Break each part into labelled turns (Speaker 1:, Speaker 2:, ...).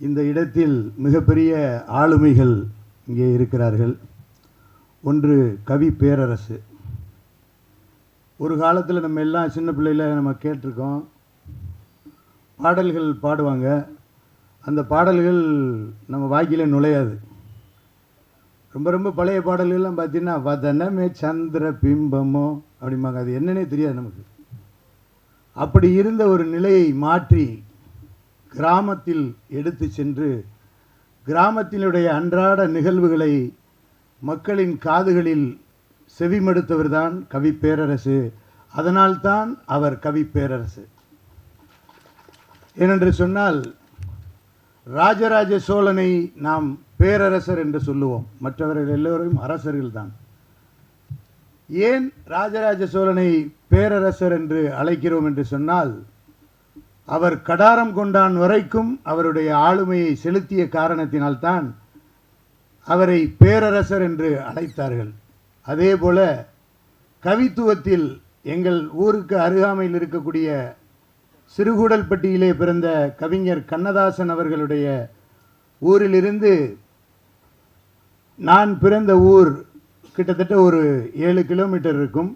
Speaker 1: இந்த இடத்தில் மிகப்பெரிய ஆளுமைகள் இங்கே இருக்கிறார்கள். ஒன்று கவி பேரரசு. ஒரு காலத்தில் நம்ம எல்லாம் சின்ன பிள்ளையில் நம்ம கேட்டிருக்கோம், பாடல்கள் பாடுவாங்க, அந்த பாடல்கள் நம்ம வாக்கியில் நுழையாது. ரொம்ப ரொம்ப பழைய பாடல்கள்லாம் பார்த்தீங்கன்னா வதனமே சந்திர பிம்பமோ அப்படிம்பாங்க, அது என்னன்னே தெரியாது நமக்கு. அப்படி இருந்த ஒரு நிலையை மாற்றி கிராமத்தில் எடுத்து சென்று கிராமத்தினுடைய அன்றாட நிகழ்வுகளை மக்களின் காதுகளில் செவிமடுத்தவர்தான் கவி பேரரசு. அதனால்தான் அவர் கவி பேரரசு. ஏனென்று சொன்னால், ராஜராஜ சோழனை நாம் பேரரசர் என்று சொல்லுவோம், மற்றவர்கள் எல்லோரும் அரசர்கள் தான். ஏன் ராஜராஜ சோழனை பேரரசர் என்று அழைக்கிறோம் என்று சொன்னால், அவர் கடாரம் கொண்டான் வரைக்கும் அவருடைய ஆளுமையை செலுத்திய காரணத்தினால்தான் அவரை பேரரசர் என்று அழைத்தார்கள். அதேபோல கவித்துவத்தில் எங்கள் ஊருக்கு அருகாமையில் இருக்கக்கூடிய சிறுகூடல்பட்டியிலே பிறந்த கவிஞர் கண்ணதாசன் அவர்களுடைய ஊரிலிருந்து நான் பிறந்த ஊர் கிட்டத்தட்ட ஒரு 7 கிலோமீட்டர் இருக்கும்.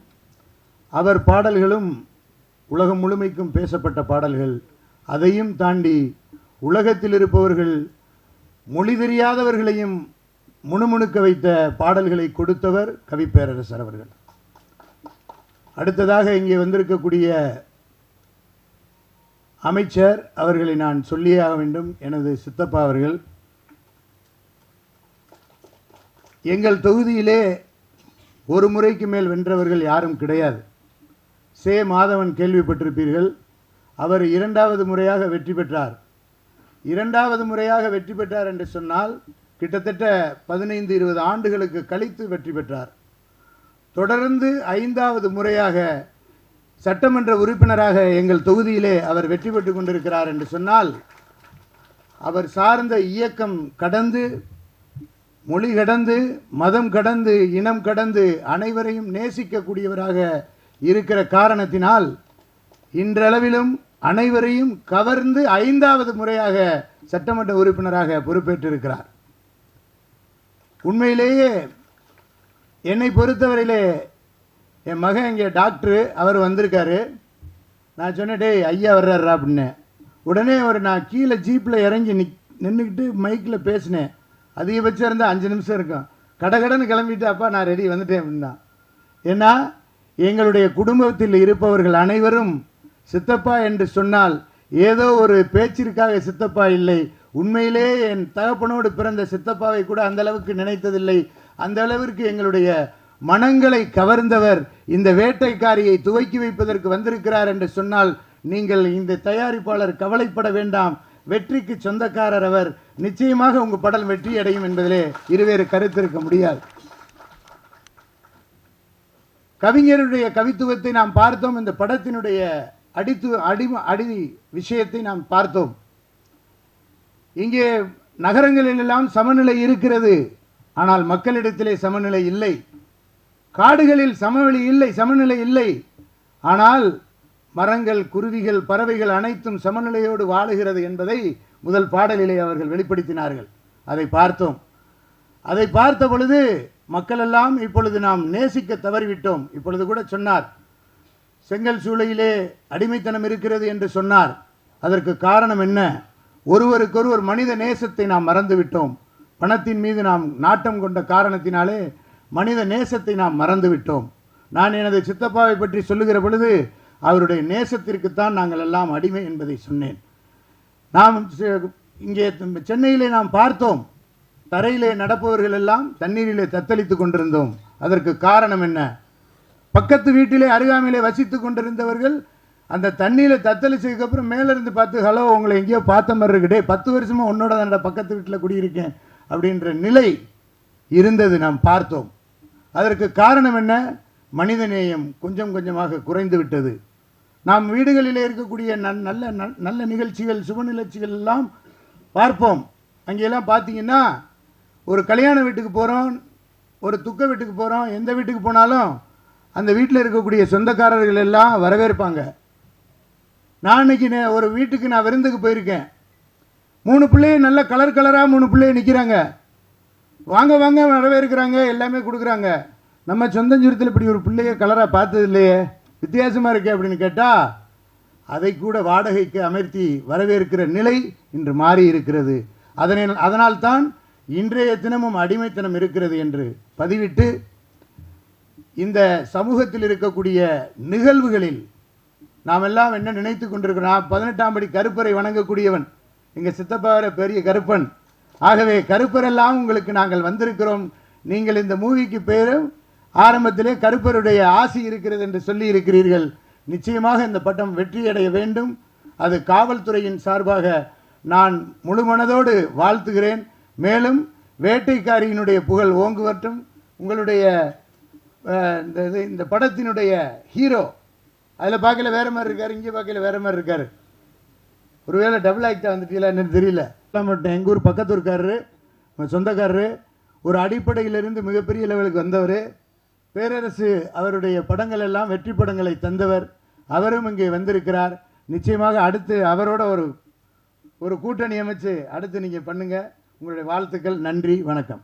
Speaker 1: அவர் பாடல்களும் உலகம் முழுமைக்கும் பேசப்பட்ட பாடல்கள். அதையும் தாண்டி உலகத்தில் இருப்பவர்கள் மொழி தெரியாதவர்களையும் முணுமுணுக்க வைத்த பாடல்களை கொடுத்தவர் கவி பேரரசர் அவர்கள். அடுத்ததாக இங்கே வந்திருக்கக்கூடிய அமைச்சர் அவர்களை நான் சொல்லியே ஆக வேண்டும். எனது சித்தப்பா அவர்கள் எங்கள் தொகுதியிலே ஒரு முறைக்கு மேல் வென்றவர்கள் யாரும் கிடையாது. சே மாதவன் கேள்விப்பட்டிருப்பீர்கள். அவர் 2வது முறையாக வெற்றி பெற்றார். 2வது முறையாக வெற்றி பெற்றார் என்று சொன்னால் கிட்டத்தட்ட 15-20 ஆண்டுகளுக்கு கழித்து வெற்றி பெற்றார். தொடர்ந்து 5வது முறையாக சட்டமன்ற உறுப்பினராக எங்கள் தொகுதியிலே அவர் வெற்றி பெற்று கொண்டிருக்கிறார் என்று சொன்னால், அவர் சார்ந்த இயக்கம் கடந்து, மொழி கடந்து, மதம் கடந்து, இனம் கடந்து அனைவரையும் நேசிக்கக்கூடியவராக இருக்கிற காரணத்தினால் இன்றளவிலும் அனைவரையும் கவர்ந்து 5வது முறையாக சட்டமன்ற உறுப்பினராக பொறுப்பேற்றிருக்கிறார். உண்மையிலேயே என்னை பொறுத்தவரையிலே என் மகன் இங்கே டாக்டரு, அவர் வந்திருக்காரு. நான் சொன்னேன், டேய் ஐயா வர்றாரா அப்படின்னு. உடனே நான் கீழே ஜீப்பில் இறங்கி நின்றுக்கிட்டு மைக்கில் பேசினேன். அதிகபட்சம் இருந்தால் 5 நிமிஷம் இருக்கும். கடகடன்னு கிளம்பிட்டு, அப்பா நான் ரெடி வந்துட்டேன் அப்படின்னா. ஏன்னா எங்களுடைய குடும்பத்தில் இருப்பவர்கள் அனைவரும் சித்தப்பா என்று சொன்னால் ஏதோ ஒரு பேச்சிற்காக சித்தப்பா இல்லை. உண்மையிலே என் தகப்பனோடு பிறந்த சித்தப்பாவை கூட அந்த அளவுக்கு நினைத்ததில்லை. அந்த அளவிற்கு எங்களுடைய மனங்களை கவர்ந்தவர் இந்த வேட்டைக்காரியை துவக்கி வைப்பதற்கு வந்திருக்கிறார் என்று சொன்னால், நீங்கள் இந்த தயாரிப்பாளர் கவலைப்பட வேண்டாம், வெற்றிக்கு சொந்தக்காரர் அவர். நிச்சயமாக உங்கள் படம் வெற்றி அடையும் என்பதிலே இருவேறு கருத்து இருக்க முடியாது. கவிஞருடைய கவித்துவத்தை நாம் பார்த்தோம். இந்த படத்தினுடைய அடி விஷயத்தை நாம் பார்த்தோம். இங்கே நகரங்களிலெல்லாம் சமநிலை இருக்கிறது, ஆனால் மக்களிடத்திலே சமநிலை இல்லை. காடுகளில் சமநிலை இல்லை. ஆனால் மரங்கள், குருவிகள், பறவைகள் அனைத்தும் சமநிலையோடு வாழுகிறது என்பதை முதல் பாடலிலே அவர்கள் வெளிப்படுத்தினார்கள். அதை பார்த்தோம். அதை பார்த்த பொழுது மக்களெல்லாம் இப்பொழுது நாம் நேசிக்க தவறிவிட்டோம். இப்பொழுது கூட சொன்னார், செங்கல் சூளையிலே அடிமைத்தனம் இருக்கிறது என்று சொன்னார். அதற்கு காரணம் என்ன? ஒருவருக்கொருவர் மனித நேசத்தை நாம் மறந்துவிட்டோம். பணத்தின் மீது நாம் நாட்டம் கொண்ட காரணத்தினாலே மனித நேசத்தை நாம் மறந்துவிட்டோம். நான் எனது சித்தப்பாவை பற்றி சொல்லுகிற பொழுது அவருடைய நேசத்திற்குத்தான் நாங்கள் எல்லாம் அடிமை என்பதை சொன்னேன். நாம் இங்கே சென்னையிலே நாம் பார்த்தோம், தரையிலே நடப்பவர்கள் எல்லாம் தண்ணீரிலே தத்தளித்து கொண்டிருந்தோம். அதற்கு காரணம் என்ன? பக்கத்து வீட்டிலே அருகாமையிலே வசித்து கொண்டிருந்தவர்கள் அந்த தண்ணியில் தத்தளிச்சதுக்கப்புறம் மேலேருந்து பார்த்து, ஹலோ உங்களை எங்கேயோ பார்த்த மாதிரி இருக்குடே, 10 வருஷமாக உன்னோட தான் பக்கத்து வீட்டில் குடியிருக்கேன் அப்படின்ற நிலை இருந்தது நாம் பார்த்தோம். அதற்கு காரணம் என்ன? மனிதநேயம் கொஞ்சம் கொஞ்சமாக குறைந்து விட்டது. நாம் வீடுகளிலே இருக்கக்கூடிய நல்ல நிகழ்ச்சிகள், சுப நிகழ்ச்சிகள் எல்லாம் பார்ப்போம். அங்கெல்லாம் பார்த்தீங்கன்னா, ஒரு கல்யாண வீட்டுக்கு போகிறோம், ஒரு துக்க வீட்டுக்கு போகிறோம், எந்த வீட்டுக்கு போனாலும் அந்த வீட்டில் இருக்கக்கூடிய சொந்தக்காரர்கள் எல்லாம் வரவேற்பாங்க. நான் இன்னைக்கு ஒரு வீட்டுக்கு நான் விருந்துக்கு போயிருக்கேன். 3 பிள்ளையும் நல்ல கலர் கலராக 3 பிள்ளைய நிற்கிறாங்க, வாங்க வாங்க வரவேற்கிறாங்க, எல்லாமே கொடுக்குறாங்க. நம்ம சொந்தஞ்சுரத்தில் இப்படி ஒரு பிள்ளைய கலராக பார்த்தது இல்லையே, வித்தியாசமாக இருக்கே அப்படின்னு கேட்டால் அதை கூட வாடகைக்கு அமர்த்தி வரவேற்கிற நிலை இன்று மாறி இருக்கிறது. அதனால்தான் இன்றைய தினமும் அடிமைத்தனம் இருக்கிறது என்று பதிவிட்டு, இந்த சமூகத்தில் இருக்கக்கூடிய நிகழ்வுகளில் நாம் எல்லாம் என்ன நினைத்து கொண்டிருக்கிறோம்? நான் 18ஆம் படி கருப்பரை வணங்கக்கூடியவன், எங்கள் சித்தப்பார பெரிய கருப்பன். ஆகவே கருப்பரெல்லாம் உங்களுக்கு நாங்கள் வந்திருக்கிறோம், நீங்கள் இந்த மூவிக்கு பேரும் ஆரம்பத்திலே கருப்பருடைய ஆசி இருக்கிறது என்று சொல்லி இருக்கிறீர்கள். நிச்சயமாக இந்த பட்டம் வெற்றியடைய வேண்டும். அது காவல்துறையின் சார்பாக நான் முழு மனதோடு வாழ்த்துகிறேன். மேலும் வேட்டைக்காரியினுடைய புகழ் ஓங்குவட்டும். உங்களுடைய இந்த படத்தினுடைய ஹீரோ அதில் பார்க்கல வேறு மாதிரி இருக்கார், இங்கே பார்க்கல வேறு மாதிரி இருக்கார். ஒருவேளை டபுள் ஆக்டாக வந்துட்டீங்களா என்னன்னு தெரியல. மட்டும் எங்கள் ஊர் பக்கத்தூர்காரரு, சொந்தக்காரரு, ஒரு அடிப்படையிலிருந்து மிகப்பெரிய லெவலுக்கு வந்தவர். பேரரசு அவருடைய படங்கள் எல்லாம் வெற்றி படங்களை தந்தவர். அவரும் இங்கே வந்திருக்கிறார். நிச்சயமாக அடுத்து அவரோட ஒரு கூட்டணி அமைச்சு அடுத்து நீங்கள் பண்ணுங்கள். உங்களுடைய வாழ்த்துக்கள். நன்றி, வணக்கம்.